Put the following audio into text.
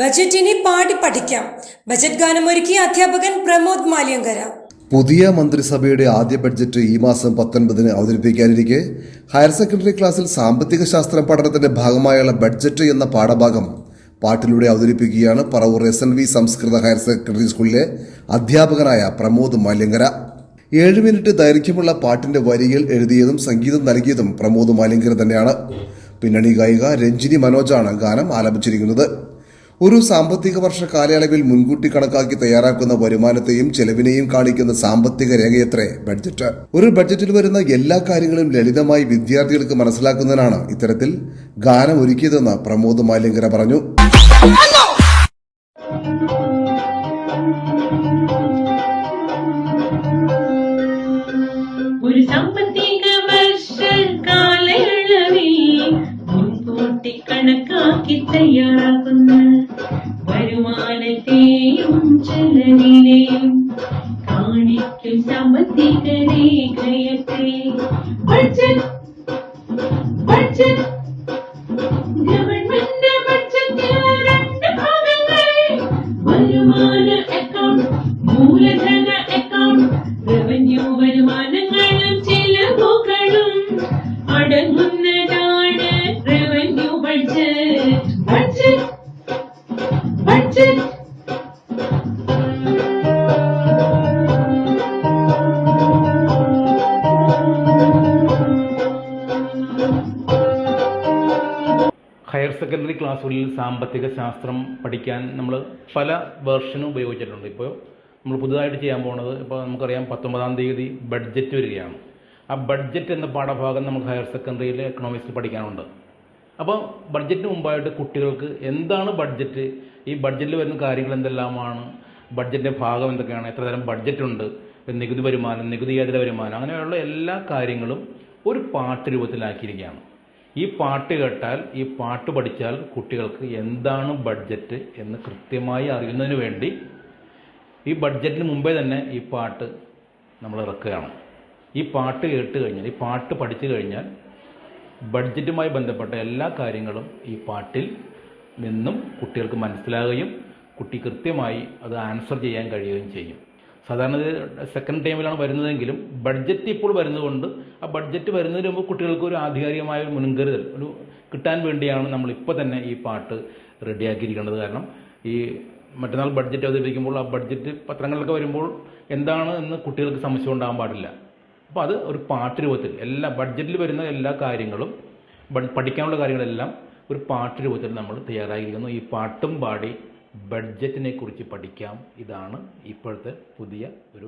ബജറ്റിനെ പാടി പഠിക്കാം. ബജറ്റ് ഗാനമൊരുക്കി അധ്യാപകൻ പ്രമോദ് മാലിയങ്കര. പുതിയ മന്ത്രിസഭയുടെ ആദ്യ ബഡ്ജറ്റ് ഈ മാസം 19-ന് അവതരിപ്പിക്കാനിരിക്കെ ഹയർ സെക്കൻഡറി ക്ലാസ്സിൽ സാമ്പത്തിക ശാസ്ത്രം പഠനത്തിന്റെ ഭാഗമായുള്ള ബഡ്ജറ്റ് എന്ന പാഠഭാഗം പാട്ടിലൂടെ അവതരിപ്പിക്കുകയാണ് പറവൂർ SNV സംസ്കൃത ഹയർ സെക്കൻഡറി സ്കൂളിലെ അധ്യാപകനായ പ്രമോദ് മാലിയങ്കര. 7 മിനിറ്റ് ദൈർഘ്യമുള്ള പാട്ടിന്റെ വരികൾ എഴുതിയതും സംഗീതം നൽകിയതും പ്രമോദ് മാലിയങ്കര തന്നെയാണ്. പിന്നണി ഗായിക രഞ്ജിനി മനോജാണ് ഗാനം ആലപിച്ചിരിക്കുന്നത്. ഒരു സാമ്പത്തിക വർഷ കാലയളവിൽ മുൻകൂട്ടി കണക്കാക്കി തയ്യാറാക്കുന്ന വരുമാനത്തെയും ചെലവിനെയും കാണിക്കുന്ന സാമ്പത്തിക രേഖയത്രേ ബഡ്ജറ്റ്. ഒരു ബഡ്ജറ്റിൽ വരുന്ന എല്ലാ കാര്യങ്ങളും ലളിതമായി വിദ്യാർത്ഥികൾക്ക് മനസ്സിലാക്കുന്നതിനാണ് ഇത്തരത്തിൽ ഗാനം ഒരുക്കിയതെന്ന് പ്രമോദ് മാലിയങ്കര പറഞ്ഞു. ഒരു സാമ്പത്തിക വർഷ കാലയളവിൽ മുൻകൂട്ടി കണക്കാക്കി തയ്യാറാക്കുന്ന വരുമാനത്തെയും ചെലവിനെയും കാണിക്കും സാമ്പത്തിക രേഖയത്തെ ബഡ്ജറ്റ്. ഗവൺമെന്റ് ബഡ്ജറ്റിൽ 2 ഭാഗങ്ങൾ: വരുമാന അക്കൗണ്ട്, മൂലധന അക്കൗണ്ട്. റവന്യൂ വരുമാനങ്ങളും ചെലവുകളും അടങ്ങുന്നതാണ് റവന്യൂ ബഡ്ജറ്റ്. ഹയർ സെക്കൻഡറി ക്ലാസ്സുകളിൽ സാമ്പത്തിക ശാസ്ത്രം പഠിക്കാൻ നമ്മൾ പല വേർഷനും ഉപയോഗിച്ചിട്ടുണ്ട്. ഇപ്പോൾ നമ്മൾ പുതുതായിട്ട് ചെയ്യാൻ പോകുന്നത്, ഇപ്പോൾ നമുക്കറിയാം 19-ാം തീയതി ബഡ്ജറ്റ് വരികയാണ്. ആ ബഡ്ജറ്റ് എന്ന പാഠഭാഗം നമുക്ക് ഹയർ സെക്കൻഡറിയിൽ എക്കണോമിക്സിൽ പഠിക്കാനുണ്ട്. അപ്പോൾ ബഡ്ജറ്റിന് മുമ്പായിട്ട് കുട്ടികൾക്ക് എന്താണ് ബഡ്ജറ്റ്, ഈ ബഡ്ജറ്റിൽ വരുന്ന കാര്യങ്ങൾ എന്തെല്ലാമാണ്, ബഡ്ജറ്റിൻ്റെ ഭാഗം എന്തൊക്കെയാണ്, എത്ര തരം ബഡ്ജറ്റുണ്ട്, നികുതി വരുമാനം, നികുതിയേതര വരുമാനം, അങ്ങനെയുള്ള എല്ലാ കാര്യങ്ങളും ഒരു പാട്ട് രൂപത്തിലാക്കിയിരിക്കുകയാണ്. ഈ പാട്ട് കേട്ടാൽ, ഈ പാട്ട് പഠിച്ചാൽ കുട്ടികൾക്ക് എന്താണ് ബഡ്ജറ്റ് എന്ന് കൃത്യമായി അറിയുന്നതിന് വേണ്ടി ഈ ബഡ്ജറ്റിന് മുമ്പേ തന്നെ ഈ പാട്ട് നമ്മൾ ഇറക്കുകയാണ്. ഈ പാട്ട് കേട്ട് കഴിഞ്ഞാൽ, ഈ പാട്ട് പഠിച്ചു കഴിഞ്ഞാൽ ബഡ്ജറ്റുമായി ബന്ധപ്പെട്ട എല്ലാ കാര്യങ്ങളും ഈ പാട്ടിൽ നിന്നും കുട്ടികൾക്ക് മനസ്സിലാകുകയും കുട്ടി കൃത്യമായി അത് ആൻസർ ചെയ്യാൻ കഴിയുകയും ചെയ്യും. സാധാരണ സെക്കൻഡ് ടൈമിലാണ് വരുന്നതെങ്കിലും ബഡ്ജറ്റ് ഇപ്പോൾ വരുന്നതുകൊണ്ട് ആ ബഡ്ജറ്റ് വരുന്നതിന് മുമ്പ് കുട്ടികൾക്ക് ഒരു ആധികാരികമായ ഒരു മുൻകരുതൽ കിട്ടാൻ വേണ്ടിയാണ് നമ്മളിപ്പോൾ തന്നെ ഈ പാട്ട് റെഡിയാക്കിയിരിക്കേണ്ടത്. കാരണം ഈ മറ്റന്നാൾ ബഡ്ജറ്റ് അവതരിപ്പിക്കുമ്പോൾ ആ ബഡ്ജറ്റ് പത്രങ്ങളിലൊക്കെ വരുമ്പോൾ എന്താണ് എന്ന് കുട്ടികൾക്ക് സംശയം ഉണ്ടാകാൻ പാടില്ല. അപ്പോൾ അത് ഒരു പാട്ട് രൂപത്തിൽ എല്ലാ ബഡ്ജറ്റിൽ വരുന്ന എല്ലാ കാര്യങ്ങളും, പഠിക്കാനുള്ള കാര്യങ്ങളെല്ലാം ഒരു പാട്ട് രൂപത്തിൽ നമ്മൾ തയ്യാറായിരിക്കുന്നു. ഈ പാട്ടും പാടി ബഡ്ജറ്റിനെ കുറിച്ച് പഠിക്കാം. ഇതാണ് ഇപ്പോഴത്തെ പുതിയ ഒരു